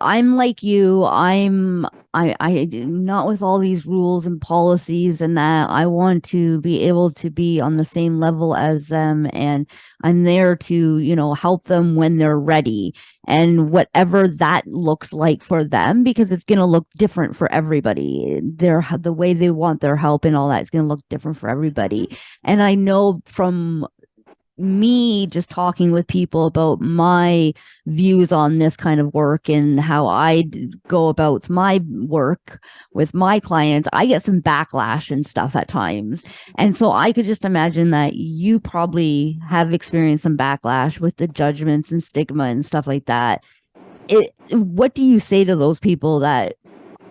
I'm like you. I'm not with all these rules and policies and that. I want to be able to be on the same level as them, and I'm there to, help them when they're ready, and whatever that looks like for them, because it's going to look different for everybody. The way they want their help and all that is going to look different for everybody. And I know from me just talking with people about my views on this kind of work and how I go about my work with my clients, I get some backlash and stuff at times. And so I could just imagine that you probably have experienced some backlash with the judgments and stigma and stuff like that. What do you say to those people that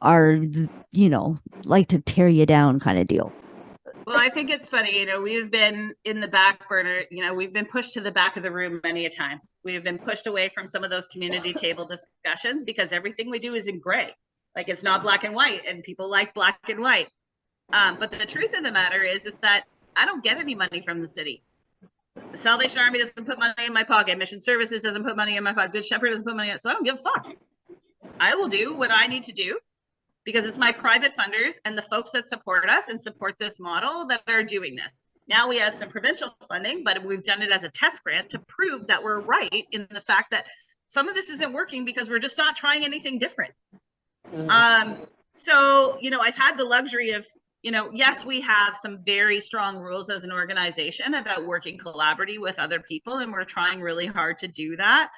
are, like to tear you down kind of deal? Well, I think it's funny, we've been in the back burner, we've been pushed to the back of the room many a times. We've been pushed away from some of those community table discussions because everything we do is in gray. Like, it's not black and white, and people like black and white. But the truth of the matter is that I don't get any money from the city. The Salvation Army doesn't put money in my pocket. Mission Services doesn't put money in my pocket. Good Shepherd doesn't put money in. So I don't give a fuck. I will do what I need to do, because it's my private funders and the folks that support us and support this model that are doing this. Now we have some provincial funding, but we've done it as a test grant to prove that we're right in the fact that some of this isn't working because we're just not trying anything different. So, I've had the luxury of, yes, we have some very strong rules as an organization about working collaboratively with other people, and we're trying really hard to do that.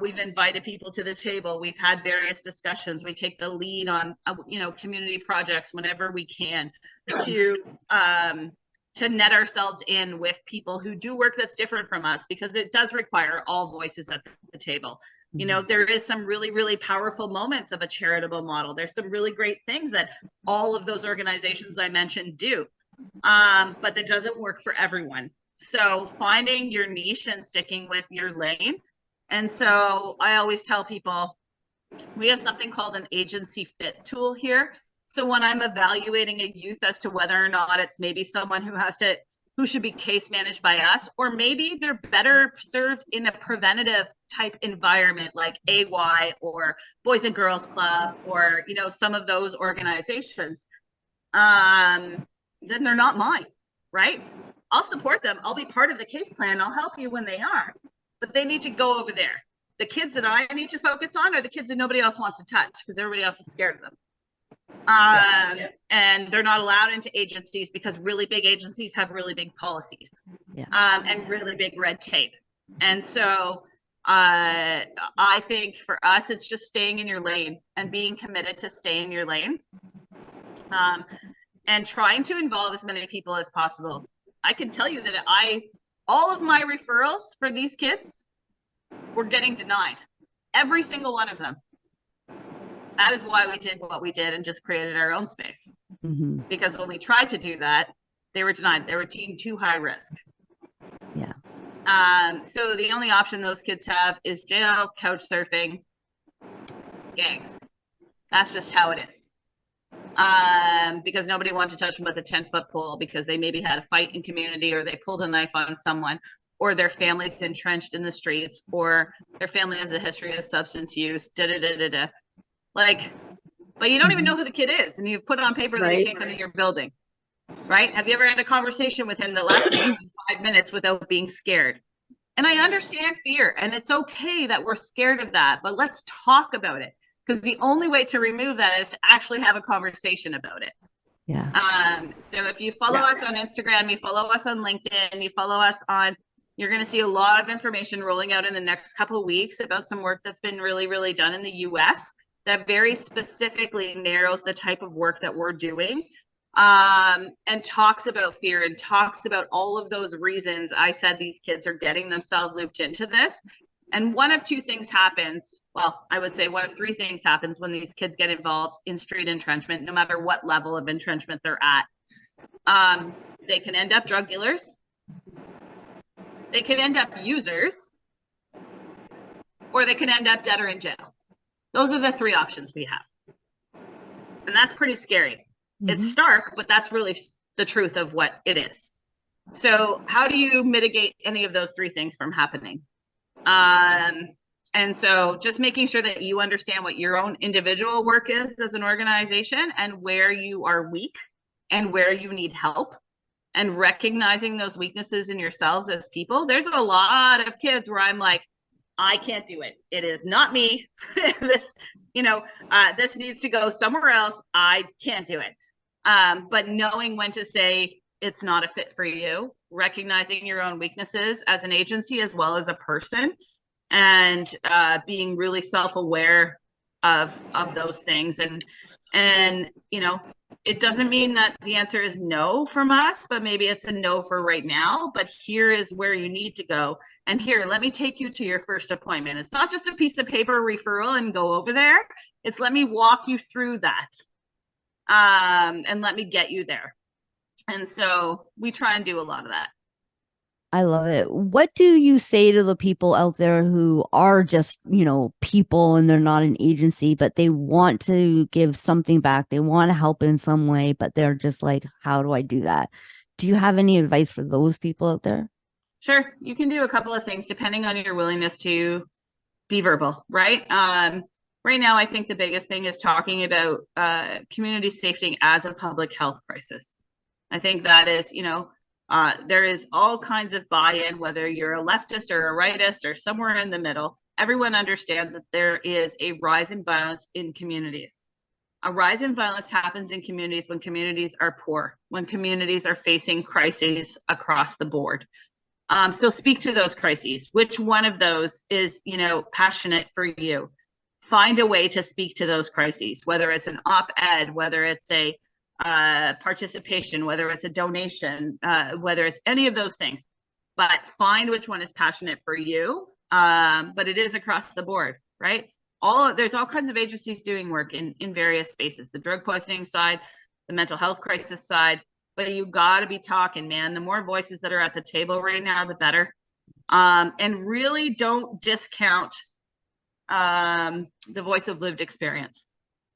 We've invited people to the table. We've had various discussions. We take the lead on, community projects whenever we can to net ourselves in with people who do work that's different from us, because it does require all voices at the table. There is some really, really powerful moments of a charitable model. There's some really great things that all of those organizations I mentioned do, but that doesn't work for everyone. So finding your niche and sticking with your lane. And so I always tell people, we have something called an agency fit tool here. So when I'm evaluating a youth as to whether or not it's maybe someone who should be case managed by us, or maybe they're better served in a preventative type environment like AY or Boys and Girls Club, or, some of those organizations, then they're not mine, right? I'll support them. I'll be part of the case plan. I'll help you when they are. But they need to go over there. The kids that I need to focus on are the kids that nobody else wants to touch because everybody else is scared of them. And they're not allowed into agencies because really big agencies have really big policies, and really big red tape. And so I think for us, it's just staying in your lane and being committed to stay in your lane, and trying to involve as many people as possible. I can tell you that all of my referrals for these kids were getting denied. Every single one of them. That is why we did what we did and just created our own space. Mm-hmm. Because when we tried to do that, they were denied. They were deemed too high risk. Yeah. So the only option those kids have is jail, couch surfing, gangs. That's just how it is. Because nobody wanted to touch them with a 10-foot pole because they maybe had a fight in community, or they pulled a knife on someone, or their family's entrenched in the streets, or their family has a history of substance use, like, but you don't even know who the kid is, and you've put on paper that he can't come in your building, right? Have you ever had a conversation with him that lasted 5 minutes without being scared? And I understand fear, and it's okay that we're scared of that, but let's talk about it, because the only way to remove that is to actually have a conversation about it. Yeah. So if you follow us on Instagram, you follow us on LinkedIn, you follow us on, you're going to see a lot of information rolling out in the next couple of weeks about some work that's been really, really done in the US that very specifically narrows the type of work that we're doing, and talks about fear and talks about all of those reasons I said these kids are getting themselves looped into this. And one of two things happens. Well, I would say one of three things happens when these kids get involved in street entrenchment, no matter what level of entrenchment they're at. They can end up drug dealers. They can end up users, or they can end up dead or in jail. Those are the three options we have. And that's pretty scary. It's stark, but that's really the truth of what it is. So how do you mitigate any of those three things from happening? And so just making sure that you understand what your own individual work is as an organization, and where you are weak and where you need help, and recognizing those weaknesses in yourselves as people. There's a lot of kids where I'm like, I can't do it. It is not me. This, this needs to go somewhere else. I can't do it. But knowing when to say it's not a fit for you, recognizing your own weaknesses as an agency as well as a person, and being really self-aware of those things. And it doesn't mean that the answer is no from us, but maybe it's a no for right now, but here is where you need to go. And here, let me take you to your first appointment. It's not just a piece of paper referral and go over there. It's let me walk you through that, and let me get you there. And so we try and do a lot of that. I love it. What do you say to the people out there who are just, people, and they're not an agency, but they want to give something back? They want to help in some way, but they're just like, how do I do that? Do you have any advice for those people out there? Sure. You can do a couple of things depending on your willingness to be verbal, right? Right now, I think the biggest thing is talking about community safety as a public health crisis. I think that is, there is all kinds of buy-in, whether you're a leftist or a rightist or somewhere in the middle. Everyone understands that there is a rise in violence in communities. A rise in violence happens in communities when communities are poor, when communities are facing crises across the board. So speak to those crises. Which one of those is, passionate for you? Find a way to speak to those crises, whether it's an op-ed, whether it's a participation, whether it's a donation, whether it's any of those things, but find which one is passionate for you. But it is across the board, right? There's all kinds of agencies doing work in various spaces, the drug poisoning side, the mental health crisis side, but you got to be talking, man. The more voices that are at the table right now, the better. And really don't discount the voice of lived experience.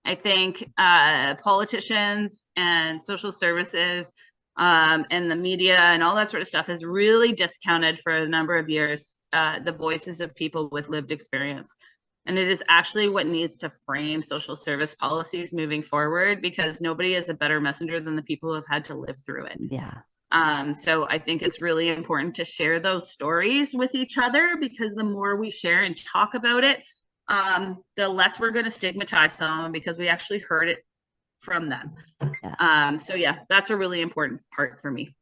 I think politicians and social services and the media and all that sort of stuff has really discounted for a number of years the voices of people with lived experience. And it is actually what needs to frame social service policies moving forward, because nobody is a better messenger than the people who have had to live through it. Yeah. So I think it's really important to share those stories with each other, because the more we share and talk about it, the less we're going to stigmatize someone, because we actually heard it from them. Yeah. So yeah, that's a really important part for me.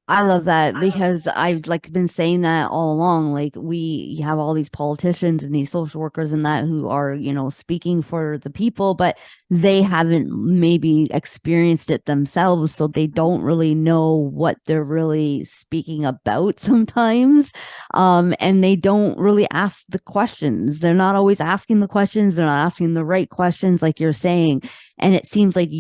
I love that, because I've been saying that all along. Like, we have all these politicians and these social workers and that who are, speaking for the people, but they haven't maybe experienced it themselves. So they don't really know what they're really speaking about sometimes. And they don't really ask the questions. They're not always asking the questions. They're not asking the right questions, like you're saying. And it seems like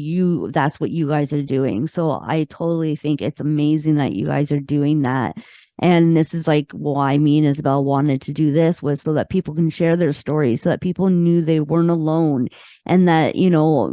that's what you guys are doing. So I totally think it's amazing that you guys are doing that. And this is like why me and Isabel wanted to do this, was so that people can share their stories, so that people knew they weren't alone, and that,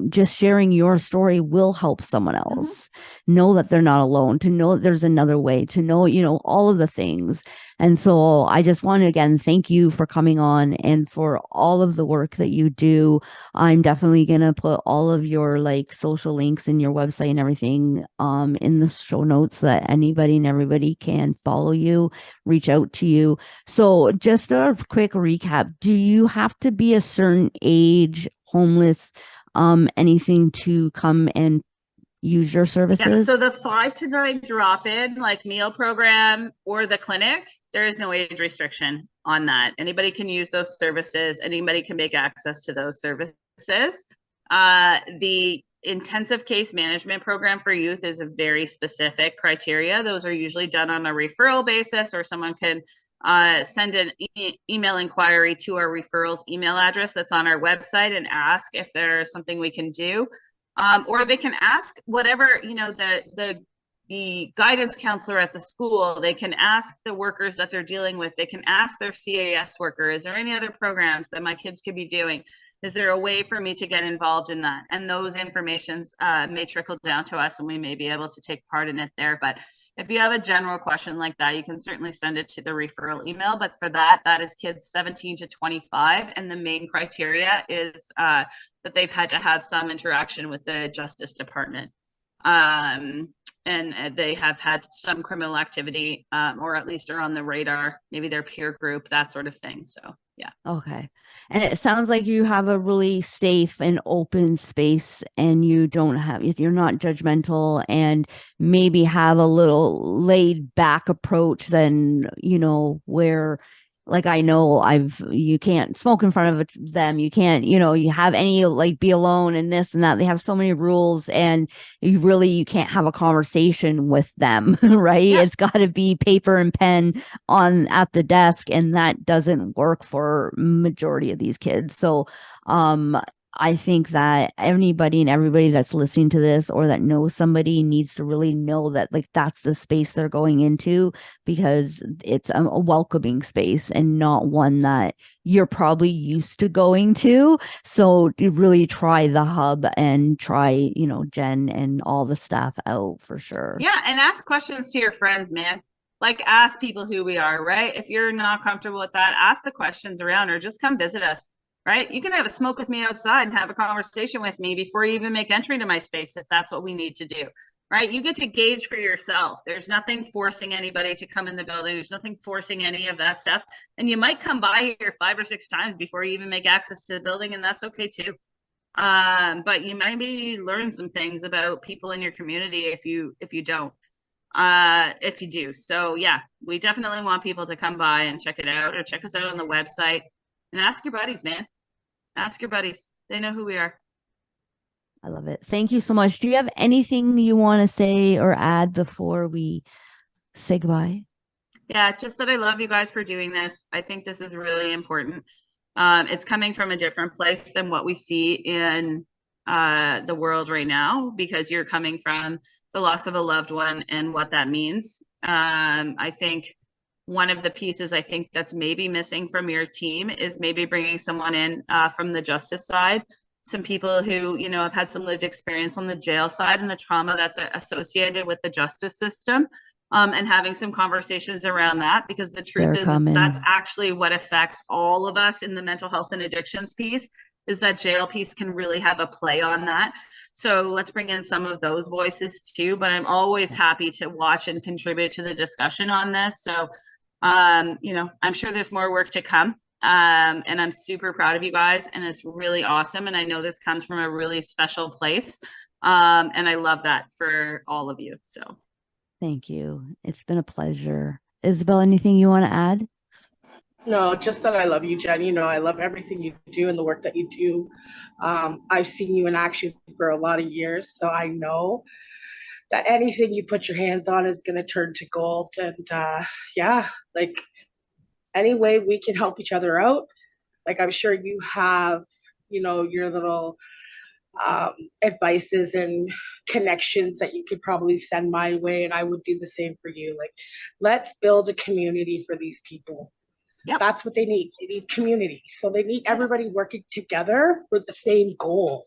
just sharing your story will help someone else know that they're not alone, to know that there's another way, to know, all of the things. And so I just want to again thank you for coming on and for all of the work that you do. I'm definitely going to put all of your like social links and your website and everything in the show notes, so that anybody and everybody can follow you, reach out to you. So just a quick recap. Do you have to be a certain age, homeless, anything to come and use your Yeah, so services? the 5 to 9 drop-in, like meal program or the clinic, there is no age restriction on that. Anybody can use those services. Anybody can make access to those services. The intensive case management program for youth is a very specific criteria. Those are usually done on a referral basis, or someone can send an email inquiry to our referrals email address that's on our website and ask if there's something we can do. Or they can ask whatever, the guidance counselor at the school. They can ask the workers that they're dealing with. They can ask their CAS worker, is there any other programs that my kids could be doing? Is there a way for me to get involved in that? And those informations may trickle down to us, and we may be able to take part in it there. But if you have a general question like that, you can certainly send it to the referral email. But for that is kids 17 to 25. And the main criteria is that they've had to have some interaction with the Justice Department. And they have had some criminal activity, or at least are on the radar, maybe their peer group, that sort of thing. So, yeah. Okay. And it sounds like you have a really safe and open space, and you don't have, if you're not judgmental, and maybe have a little laid back approach than, where, like, I know you can't smoke in front of them. You can't, you have any, like, be alone and this and that. They have so many rules, and you can't have a conversation with them, right? Yeah. It's got to be paper and pen on at the desk, and that doesn't work for majority of these kids. So I think that anybody and everybody that's listening to this, or that knows somebody, needs to really know that, like, that's the space they're going into, because it's a welcoming space and not one that you're probably used to going to. So to really try the hub and try, Jen and all the staff out for sure. Yeah, and ask questions to your friends, man. Like, ask people who we are, right? If you're not comfortable with that, ask the questions around, or just come visit us, right? You can have a smoke with me outside and have a conversation with me before you even make entry to my space, if that's what we need to do, right? You get to gauge for yourself. There's nothing forcing anybody to come in the building. There's nothing forcing any of that stuff. And you might come by here 5 or 6 times before you even make access to the building, and that's okay too. But you maybe learn some things about people in your community if you don't, if you do. So yeah, we definitely want people to come by and check it out, or check us out on the website, and ask your buddies, man. Ask your buddies. They know who we are. I love it. Thank you so much. Do you have anything you want to say or add before we say goodbye? Yeah, just that I love you guys for doing this. I think this is really important. It's coming from a different place than what we see in the world right now, because you're coming from the loss of a loved one and what that means. I think one of the pieces I think that's maybe missing from your team is maybe bringing someone in from the justice side, some people who, have had some lived experience on the jail side and the trauma that's associated with the justice system. And having some conversations around that, because the truth is that's actually what affects all of us in the mental health and addictions piece, is that jail piece can really have a play on that. So let's bring in some of those voices too, but I'm always happy to watch and contribute to the discussion on this. So, I'm sure there's more work to come. And I'm super proud of you guys, and it's really awesome. And I know this comes from a really special place. And I love that for all of you. So. Thank you. It's been a pleasure. Isabel, anything you want to add? No, just that I love you, Jen. I love everything you do and the work that you do. I've seen you in action for a lot of years, so I know that anything you put your hands on is going to turn to gold. And yeah, like any way we can help each other out. Like, I'm sure you have, your little advices and connections that you could probably send my way, and I would do the same for you. Like, let's build a community for these people. Yep. That's what they need. They need community. So they need everybody working together for the same goal.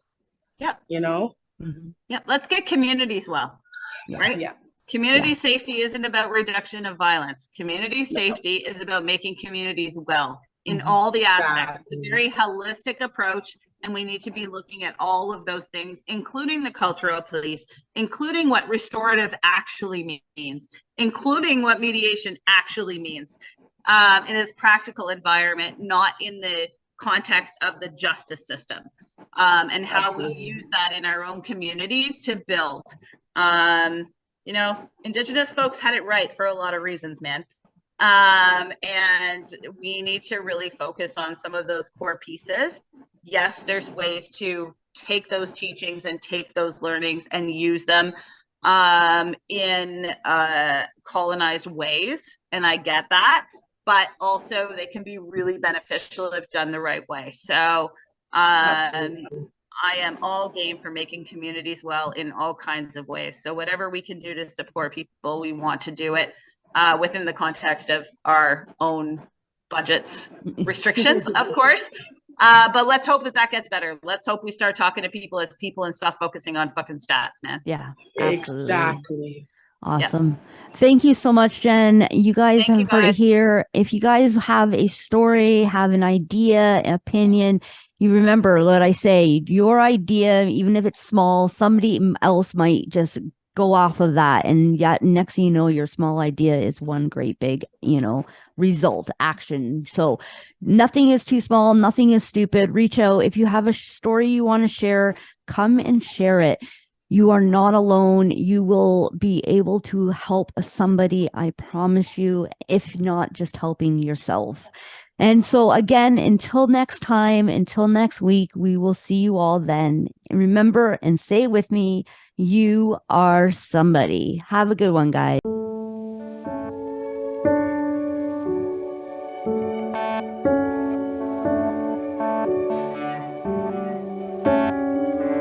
Yep. You know? Mm-hmm. Yep. Let's get communities well. Yeah. Right? Yeah. Community safety isn't about reduction of violence. Community safety is about making communities well in all the aspects. It's a very holistic approach, and we need to be looking at all of those things, including the cultural police, including what restorative actually means, including what mediation actually means in its practical environment, not in the context of the justice system, and how we use that in our own communities to build. You know, Indigenous folks had it right for a lot of reasons, man. And we need to really focus on some of those core pieces. Yes, there's ways to take those teachings and take those learnings and use them in colonized ways. And I get that, but also they can be really beneficial if done the right way. So I am all game for making communities well in all kinds of ways. So whatever we can do to support people, we want to do it within the context of our own budgets, restrictions, of course. But let's hope that gets better. Let's hope we start talking to people as people and stop focusing on fucking stats, man. Yeah, absolutely. Exactly. Awesome. Yep. Thank you so much, Jen. You guys have heard it here. If you guys have a story, have an idea, opinion, you remember what I say, your idea, even if it's small, somebody else might just go off of that. And yet next thing you know, your small idea is one great big, you know, result, action. So nothing is too small. Nothing is stupid. Reach out. If you have a story you want to share, come and share it. You are not alone. You will be able to help somebody, I promise you, if not just helping yourself. And so again, until next time, until next week, we will see you all then. Remember and say with me, you are somebody. Have a good one, guys.